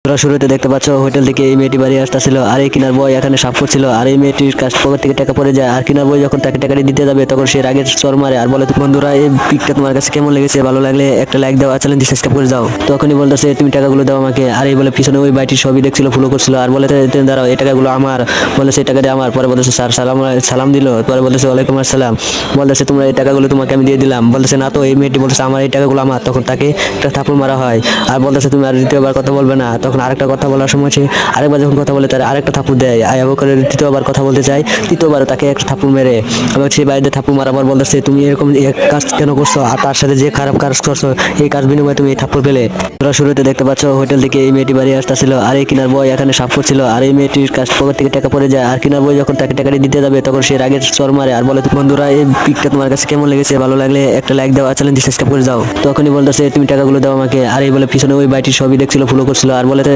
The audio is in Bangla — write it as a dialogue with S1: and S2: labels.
S1: তোরা শুরুতে দেখতে পাচ্ছ হোটেল থেকে এই মেয়েটি বাড়ি আসতেছিল আর এই কিনার বয় এখানে সাফ করছিল আর এই মেয়েটির কাছ পকেট থেকে টাকা পড়ে যায় আর কিনার বয় যখন তাকে টাকাটি দিতে যাবে তখন সে রাগের চর মারে আর বলে, বন্ধুরা এই পিকটা তোমার কাছে কেমন লেগেছে, ভালো লাগলে একটা লাইক দাও আর চ্যানেলটি সাবস্ক্রাইব করে যাও। তখনই বলতেছে তুমি টাকাগুলো দাও আমাকে। আর এই বলে পিছনে ওই বাইটির ছবি দেখছিল, ফলো করছিল আর বলে দাঁড়াও এই টাকাগুলো আমার। বলে সেই টাকাটি আমার। পরে বলতেছে স্যার সালাম দিল। পরে বলতেছে ওয়ালাইকুম আসসালাম। বলতেছে তোমরা এই টাকাগুলো তোমাকে আমি দিয়ে দিলাম। বলতেছে না তো। এই মেয়েটি বলতেছে আমার এই টাকাগুলো আমার। তখন তাকে একটা থাপড় মারা হয় আর বলতেছে তুমি আর দ্বিতীয়বার কথা বলবে না। তখন আরেকটা কথা বলার সময় সে আরেকবার যখন কথা বলে তার আরেকটা থাপড় দেয়। আবু বকর তৃতীয়বার কথা বলতে চায়, তৃতীয়বার তাকে একটা থাপড় মেরে এবং সেই বাড়িতে থাপড় মারার পর বলতেছে তুমি এরকম এক কাজ কেন করছো আর তার সাথে যে খারাপ কাজ করছো এই কাজ বিনিময়ে তুমি এই থাপ্পড় পেলে। তোরা শুরুতে দেখতে পাচ্ছ হোটেল থেকে এই মেয়েটি বাড়ি আসতেছিল আর এই কিনার বয় এখানে সাফ করছিল আর এই মেয়েটির কাছ পকেট থেকে টাকা পড়ে যায় আর কিনার বয় যখন তাকে টাকাটি দিতে যাবে তখন সে রাগের চর মারে আর বলে, বন্ধুরা এই পিকটা তোমার কাছে কেমন লেগেছে, ভালো লাগলে একটা লাইক দাও আর চ্যানেলটি সাবস্ক্রাইব করে যাও। তখনই বলতেছে তুমি টাকাগুলো দাও আমাকে। আর এই বলে পিছনে ওই বাইটির ছবি দেখছিল, ফলো করছিল আর বলে